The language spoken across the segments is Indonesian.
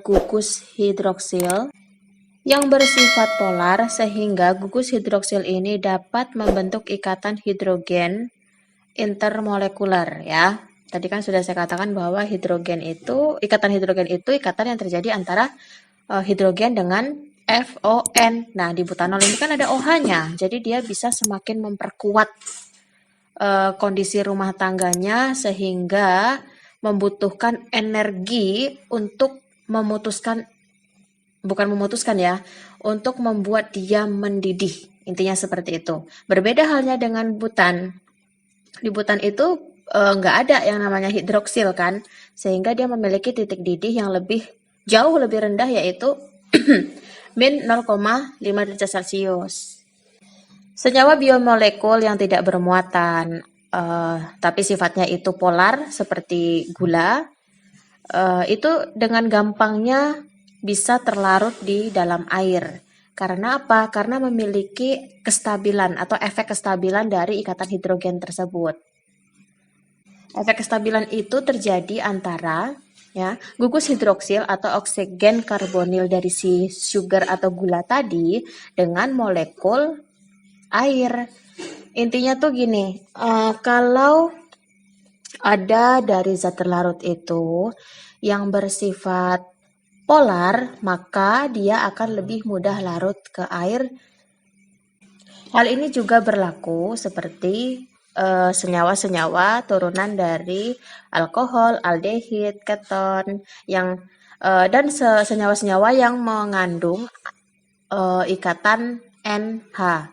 gugus hidroksil yang bersifat polar sehingga gugus hidroksil ini dapat membentuk ikatan hidrogen intermolekuler ya. Tadi kan sudah saya katakan bahwa ikatan hidrogen itu ikatan yang terjadi antara hidrogen dengan FON. Nah, di butanol ini kan ada OH-nya, jadi dia bisa semakin memperkuat kondisi rumah tangganya sehingga membutuhkan energi untuk untuk membuat dia mendidih. Intinya seperti itu. Berbeda halnya dengan butan. Di butan itu nggak ada yang namanya hidroksil kan, sehingga dia memiliki titik didih yang jauh lebih rendah, yaitu min 0,5 derajat Celcius. Senyawa biomolekul yang tidak bermuatan, tapi sifatnya itu polar seperti gula, itu dengan gampangnya bisa terlarut di dalam air. Karena apa? Karena memiliki kestabilan atau efek kestabilan dari ikatan hidrogen tersebut. Efek kestabilan itu terjadi antara gugus hidroksil atau oksigen karbonil dari si sugar atau gula tadi dengan molekul air. Intinya tuh gini, kalau ada dari zat terlarut itu yang bersifat polar, maka dia akan lebih mudah larut ke air. Hal ini juga berlaku seperti senyawa-senyawa turunan dari alkohol, aldehid, keton, dan senyawa-senyawa yang mengandung ikatan NH.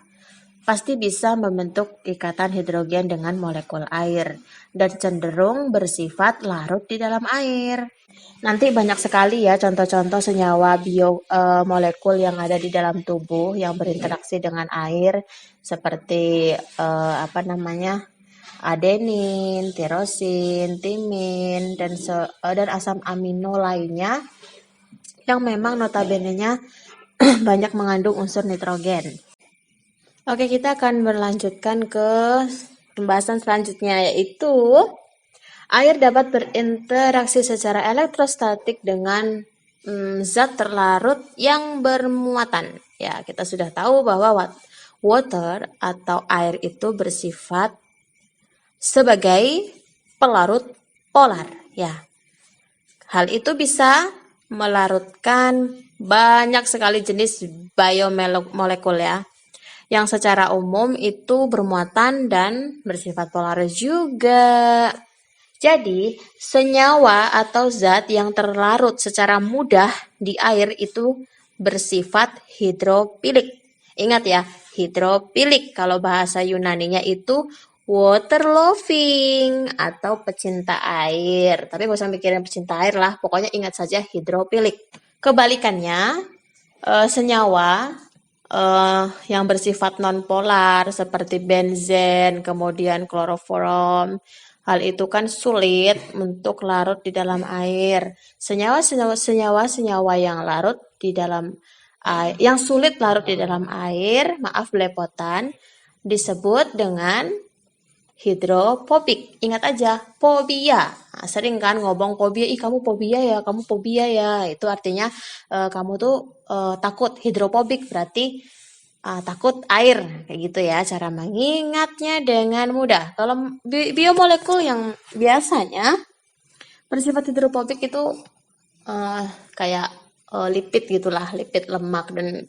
Pasti bisa membentuk ikatan hidrogen dengan molekul air dan cenderung bersifat larut di dalam air. Nanti banyak sekali ya contoh-contoh senyawa molekul yang ada di dalam tubuh yang berinteraksi dengan air seperti adenin, tirosin, timin, dan asam amino lainnya yang memang notabene-nya banyak mengandung unsur nitrogen. Oke, kita akan berlanjutkan ke pembahasan selanjutnya, yaitu air dapat berinteraksi secara elektrostatik dengan zat terlarut yang bermuatan. Ya, kita sudah tahu bahwa water atau air itu bersifat sebagai pelarut polar. Ya, hal itu bisa melarutkan banyak sekali jenis biomolekul ya, yang secara umum itu bermuatan dan bersifat polar juga. Jadi, senyawa atau zat yang terlarut secara mudah di air itu bersifat hidrofilik. Ingat ya, hidrofilik. Kalau bahasa Yunaninya itu water loving atau pecinta air. Tapi gak usah mikirin pecinta air lah, pokoknya ingat saja hidrofilik. Kebalikannya, senyawa yang bersifat nonpolar seperti benzen, kemudian kloroform, hal itu kan sulit untuk larut di dalam air. Senyawa yang larut di dalam air, yang sulit larut di dalam air, maaf belepotan, disebut dengan hidrofobik. Ingat aja, fobia. Nah, sering kan ngomong fobia, kamu fobia ya. Itu artinya kamu tuh takut. Hidrofobik berarti takut air, kayak gitu ya. Cara mengingatnya dengan mudah. Kalau biomolekul yang biasanya bersifat hidrofobik itu kayak lipid gitulah, lipid, lemak dan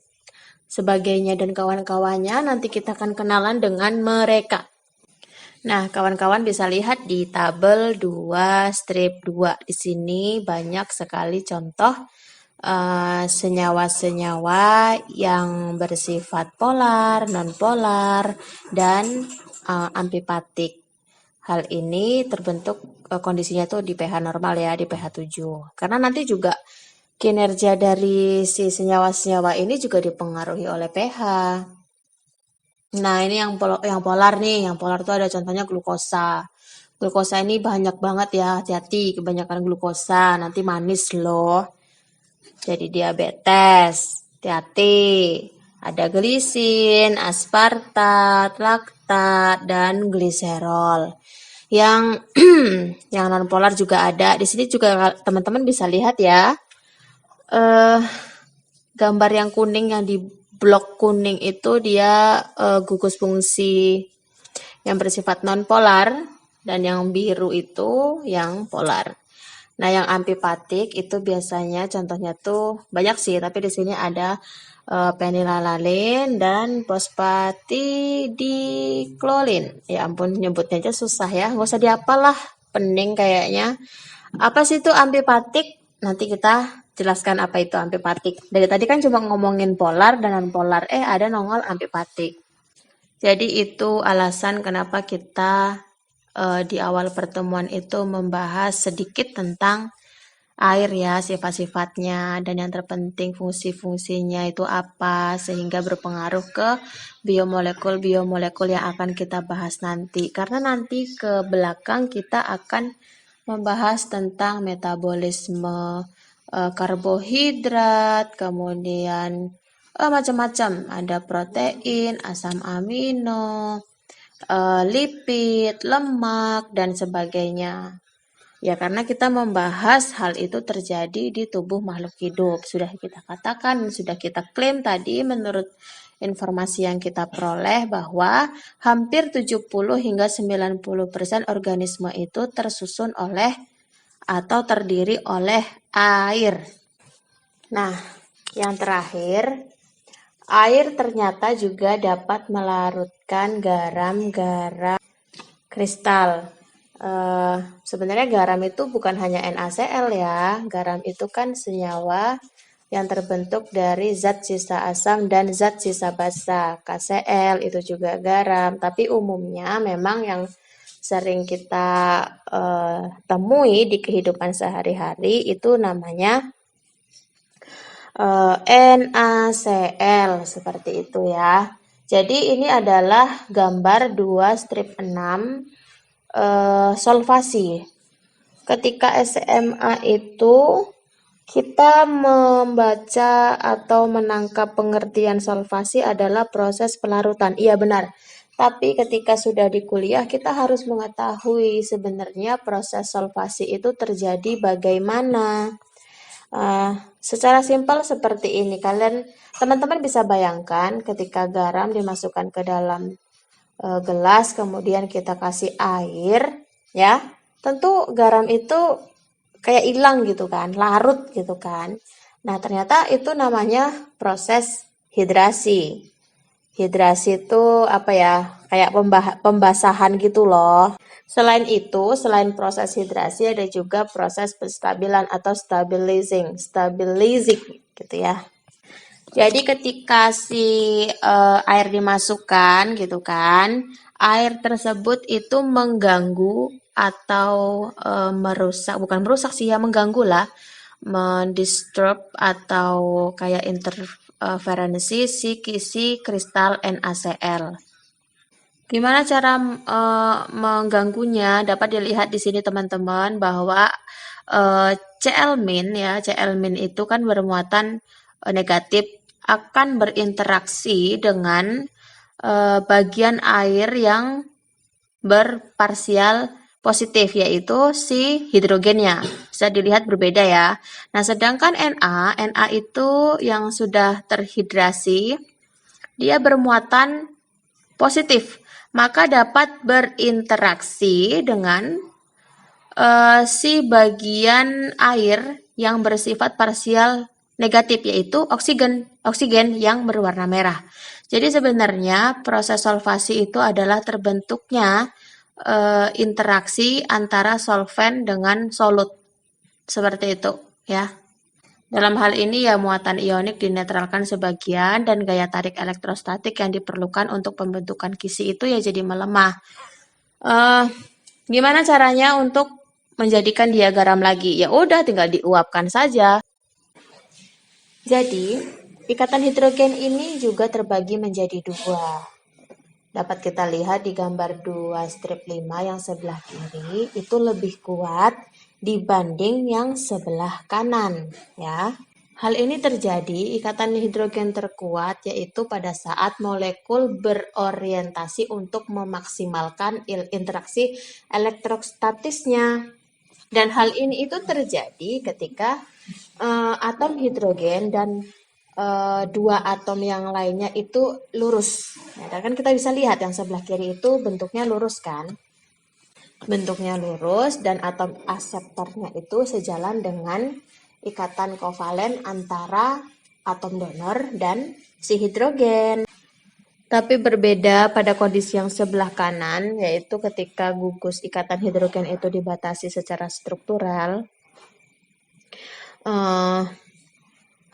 sebagainya dan kawan-kawannya. Nanti kita akan kenalan dengan mereka. Nah, kawan-kawan bisa lihat di tabel 2 strip 2. Di sini banyak sekali contoh senyawa-senyawa yang bersifat polar, nonpolar, dan amfipatik. Hal ini terbentuk kondisinya tuh di pH normal ya, di pH 7. Karena nanti juga kinerja dari si senyawa-senyawa ini juga dipengaruhi oleh pH. Nah, ini yang polar nih. Yang polar tuh ada contohnya glukosa. Glukosa ini banyak banget ya, hati-hati kebanyakan glukosa, nanti manis loh. Jadi diabetes, hati-hati. Ada glisin, aspartat, laktat, dan gliserol. Yang yang non polar juga ada. Di sini juga teman-teman bisa lihat ya. Eh gambar yang kuning yang di blok kuning itu dia gugus fungsi yang bersifat non polar dan yang biru itu yang polar. Nah, yang amfipatik itu biasanya contohnya tuh banyak sih, tapi di sini ada penilalalin dan fosfatidiklorin. Ya ampun, nyebutnya aja susah ya, nggak usah dihafal lah, pening kayaknya. Apa sih itu amfipatik? Nanti kita jelaskan apa itu amfipatik. Dari tadi kan cuma ngomongin polar dan non polar, ada nongol amfipatik. Jadi itu alasan kenapa kita di awal pertemuan itu membahas sedikit tentang air ya, sifat-sifatnya, dan yang terpenting fungsi-fungsinya itu apa, sehingga berpengaruh ke biomolekul-biomolekul yang akan kita bahas nanti. Karena nanti ke belakang kita akan membahas tentang metabolisme karbohidrat, kemudian macam-macam, ada protein, asam amino, lipid, lemak, dan sebagainya. Ya, karena kita membahas hal itu terjadi di tubuh makhluk hidup. Sudah kita katakan, sudah kita klaim tadi menurut informasi yang kita peroleh bahwa hampir 70 hingga 90% organisme itu tersusun oleh atau terdiri oleh air. Nah, yang terakhir, air ternyata juga dapat melarutkan garam-garam kristal. Sebenarnya garam itu bukan hanya NaCl ya. Garam itu kan senyawa yang terbentuk dari zat sisa asam dan zat sisa basa. KCl itu juga garam, tapi umumnya memang yang sering kita temui di kehidupan sehari-hari itu namanya NaCl seperti itu ya. Jadi ini adalah gambar 2/6 solvasi. Ketika SMA itu kita membaca atau menangkap pengertian solvasi adalah proses pelarutan. Iya benar. Tapi ketika sudah di kuliah kita harus mengetahui sebenarnya proses solvasi itu terjadi bagaimana. Secara simpel seperti ini, teman-teman bisa bayangkan ketika garam dimasukkan ke dalam gelas, kemudian kita kasih air, ya, tentu garam itu kayak hilang gitu kan, larut gitu kan. Nah, ternyata itu namanya proses hidrasi. Hidrasi itu apa ya, kayak pembasahan gitu loh. Selain itu, selain proses hidrasi ada juga proses penstabilan atau stabilizing gitu ya. Jadi ketika si air dimasukkan gitu kan, air tersebut itu mengganggu atau bukan merusak sih ya, mengganggu lah, mendisturb atau kayak interferensi si kristal NaCl. Gimana cara mengganggunya? Dapat dilihat di sini teman-teman bahwa Cl- itu kan bermuatan negatif, akan berinteraksi dengan bagian air yang berparsial positif, yaitu si hidrogennya. Bisa dilihat berbeda ya. Nah, sedangkan Na itu yang sudah terhidrasi, dia bermuatan positif, maka dapat berinteraksi dengan si bagian air yang bersifat parsial negatif, yaitu oksigen yang berwarna merah. Jadi sebenarnya proses solvasi itu adalah terbentuknya interaksi antara solvent dengan solut, seperti itu ya. Dalam hal ini ya muatan ionik dinetralkan sebagian dan gaya tarik elektrostatik yang diperlukan untuk pembentukan kisi itu ya jadi melemah. Gimana caranya untuk menjadikan dia garam lagi? Ya udah tinggal diuapkan saja. Jadi ikatan hidrogen ini juga terbagi menjadi dua. Dapat kita lihat di gambar 2/5 yang sebelah kiri itu lebih kuat dibanding yang sebelah kanan ya. Hal ini terjadi ikatan hidrogen terkuat yaitu pada saat molekul berorientasi untuk memaksimalkan interaksi elektrostatisnya. Dan hal ini itu terjadi ketika atom hidrogen dan dua atom yang lainnya itu lurus. Ya, kan kita bisa lihat yang sebelah kiri itu bentuknya lurus kan? Bentuknya lurus dan atom aseptornya itu sejalan dengan ikatan kovalen antara atom donor dan si hidrogen. Tapi berbeda pada kondisi yang sebelah kanan, yaitu ketika gugus ikatan hidrogen itu dibatasi secara struktural,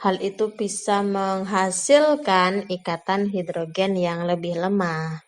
hal itu bisa menghasilkan ikatan hidrogen yang lebih lemah.